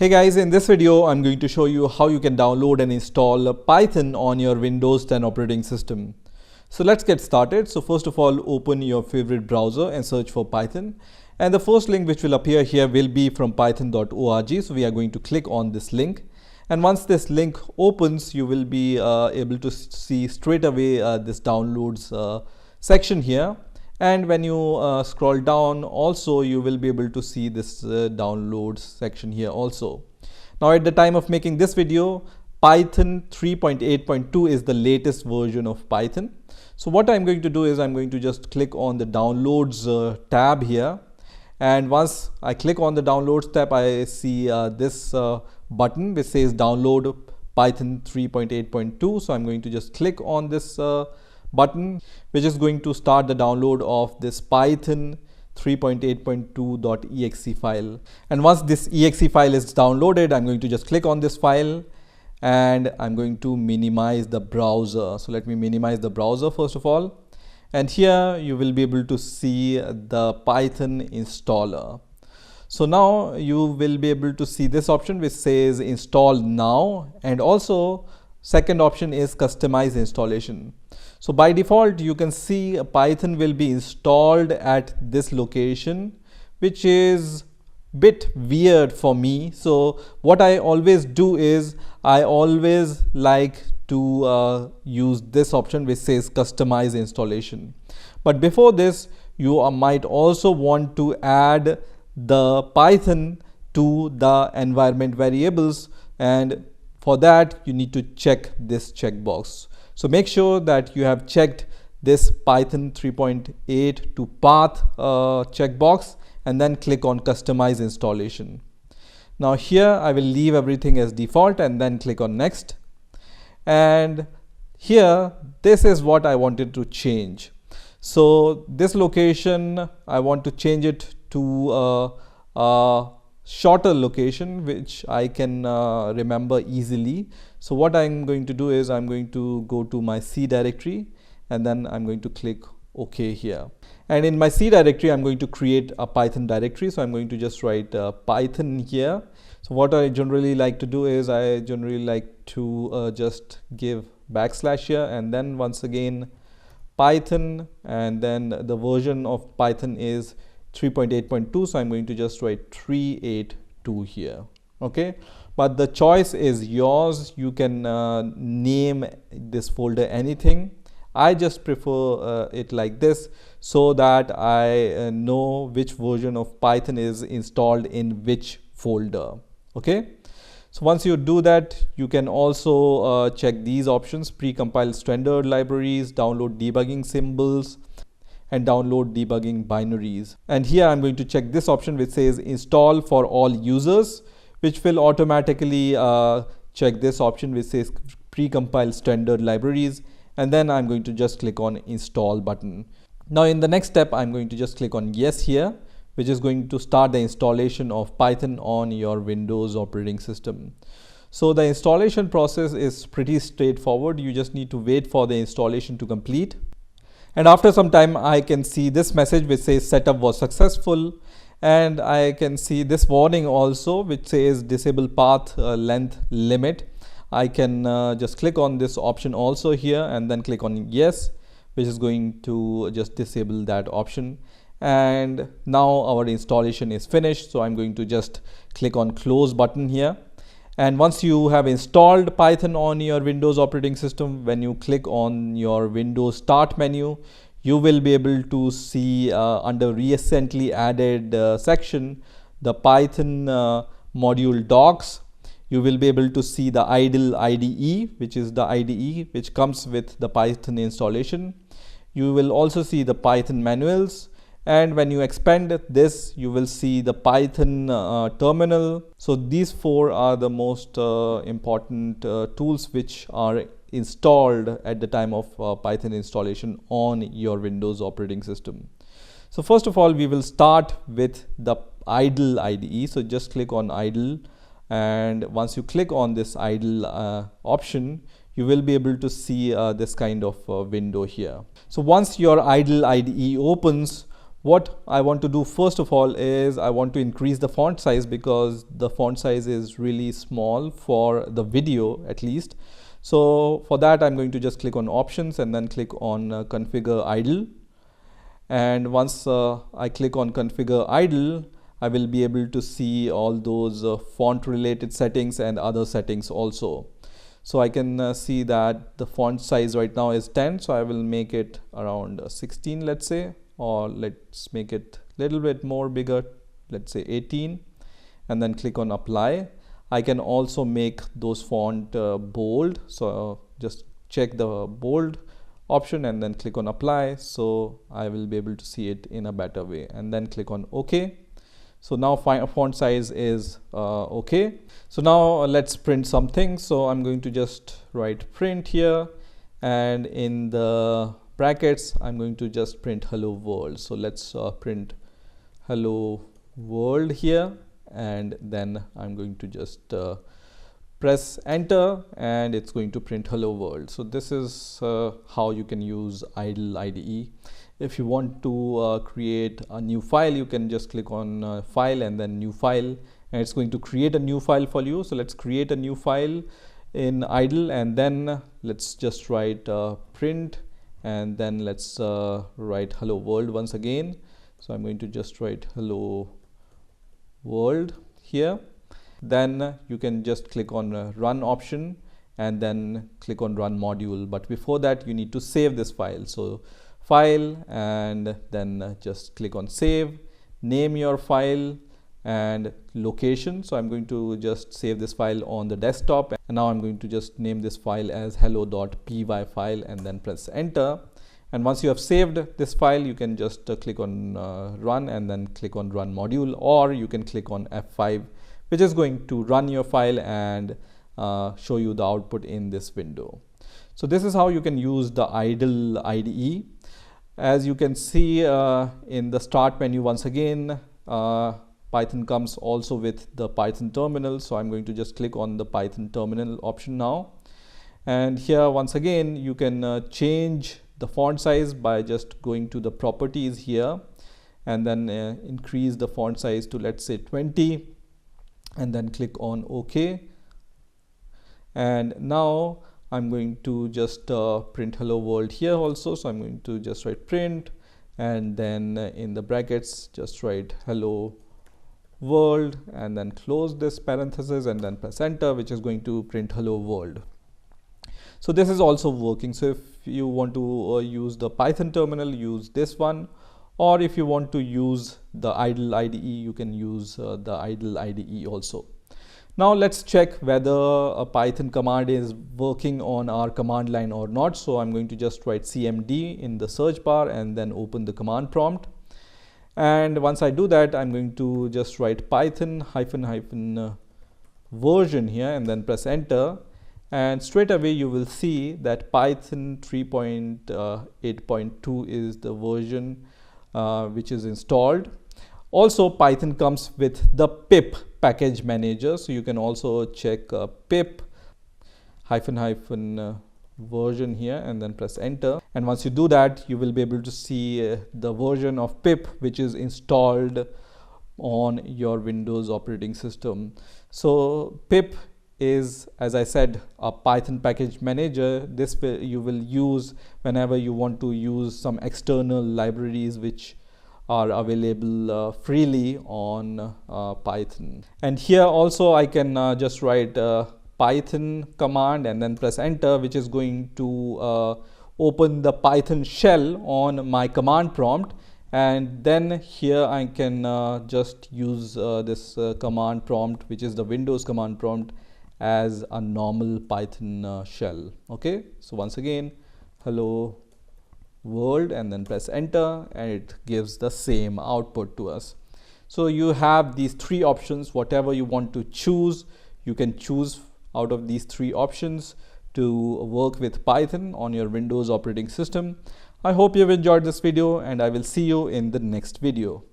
Hey guys, in this video I'm going to show you how you can download and install Python on your Windows 10 operating system. So let's get started. So first of all, open your favorite browser and search for Python. And the first link which will appear here will be from python.org. So we are going to click on this link. And once this link opens, you will be able to see straight away this downloads section here. And when you scroll down also, you will be able to see this downloads section here also. Now at the time of making this video, Python 3.8.2 is the latest version of Python. So what I'm going to do is I'm going to just click on the downloads tab here. And once I click on the downloads tab, I see this button which says download Python 3.8.2. So I'm going to just click on this button, which is going to start the download of this Python 3.8.2.exe file. And once this exe file is downloaded, I'm going to just click on this file and I'm going to minimize the browser. So let me minimize the browser first of all. And here you will be able to see the Python installer. So now you will be able to see this option which says install now, and also second option is customize installation. So by default, you can see Python will be installed at this location, which is a bit weird for me. So what I always do is I always like to use this option which says customize installation. But before this, you might also want to add the Python to the environment variables, and for that you need to check this checkbox. So make sure that you have checked this Python 3.8 to path checkbox and then click on customize installation. Now here I will leave everything as default and then click on next. And here this is what I wanted to change. So this location I want to change it to a shorter location which I can remember easily. So what I'm going to do is I'm going to go to my C directory and then I'm going to click OK here. And in my C directory, I'm going to create a Python directory. So I'm going to just write Python here. So what I generally like to do is I generally like to just give backslash here and then once again Python, and then the version of Python is 3.8.2. so I'm going to just write 382 here. Okay, but the choice is yours. You can name this folder anything. I just prefer it like this so that I know which version of Python is installed in which folder. Okay, so once you do that, you can also check these options: precompile standard libraries, download debugging symbols, and download debugging binaries. And here I'm going to check this option which says install for all users, which will automatically check this option which says precompile standard libraries, and then I'm going to just click on install button. Now in the next step, I'm going to just click on yes here, which is going to start the installation of Python on your Windows operating system. So the installation process is pretty straightforward. You just need to wait for the installation to complete. And after some time, I can see this message which says setup was successful. And I can see this warning also which says disable path length limit. I can just click on this option also here and then click on yes, which is going to just disable that option. And now our installation is finished. So I'm going to just click on close button here. And once you have installed Python on your Windows operating system, when you click on your Windows Start menu, you will be able to see under recently added section, the Python module docs. You will be able to see the idle IDE, which is the IDE which comes with the Python installation. You will also see the Python manuals. And when you expand this, you will see the Python terminal. So these four are the most important tools which are installed at the time of Python installation on your Windows operating system. So first of all, we will start with the idle IDE. So just click on idle. And once you click on this idle option, you will be able to see this kind of window here. So once your idle IDE opens, What I want to do first of all is I want to increase the font size, because the font size is really small for the video at least. So for that I'm going to just click on options and then click on configure idle. And once I click on configure idle, I will be able to see all those font related settings and other settings also. So I can see that the font size right now is 10, so I will make it around 16, let's say, or let's make it a little bit more bigger, let's say 18, and then click on apply. I can also make those font bold, so just check the bold option and then click on apply, so I will be able to see it in a better way, and then click on OK. So now font size is okay. So now let's print something. So I'm going to just write print here, and in the brackets I'm going to just print hello world. So let's print hello world here, and then I'm going to just press enter, and it's going to print hello world. So this is how you can use idle IDE. If you want to create a new file, you can just click on file and then new file, and it's going to create a new file for you. So let's create a new file in idle, and then let's just write print, and then let's write hello world once again. So I'm going to just write hello world here. Then you can just click on run option and then click on run module, but before that you need to save this file. So file, and then just click on save, name your file and location. So I'm going to just save this file on the desktop, and now I'm going to just name this file as hello.py file and then press enter. And once you have saved this file, you can just click on run and then click on run module, or you can click on F5, which is going to run your file and show you the output in this window. So this is how you can use the idle IDE. As you can see in the start menu, once again Python comes also with the Python terminal. So I'm going to just click on the Python terminal option now, and here once again you can change the font size by just going to the properties here, and then increase the font size to, let's say, 20, and then click on OK. And now I'm going to just print hello world here also. So I'm going to just write print, and then in the brackets just write hello world, and then close this parenthesis and then press enter, which is going to print hello world. So this is also working. So if you want to use the Python terminal, use this one, or if you want to use the idle IDE, you can use the idle IDE also. Now let's check whether a Python command is working on our command line or not. So I'm going to just write cmd in the search bar and then open the command prompt. And once I do that, I'm going to just write python version here and then press enter. And straight away you will see that Python 3.8.2 is the version which is installed. Also, Python comes with the pip package manager, so you can also check pip version here and then press enter. And once you do that, you will be able to see the version of pip which is installed on your Windows operating system. So pip is, as I said, a Python package manager. This you will use whenever you want to use some external libraries which are available freely on Python. And here also I can just write Python command and then press enter, which is going to open the Python shell on my command prompt. And then here I can just use this command prompt, which is the Windows command prompt, as a normal Python shell. Okay, so once again, hello world, and then press enter, and it gives the same output to us. So you have these three options. Whatever you want to choose, you can choose out of these three options to work with Python on your Windows operating system. I hope you've enjoyed this video, and I will see you in the next video.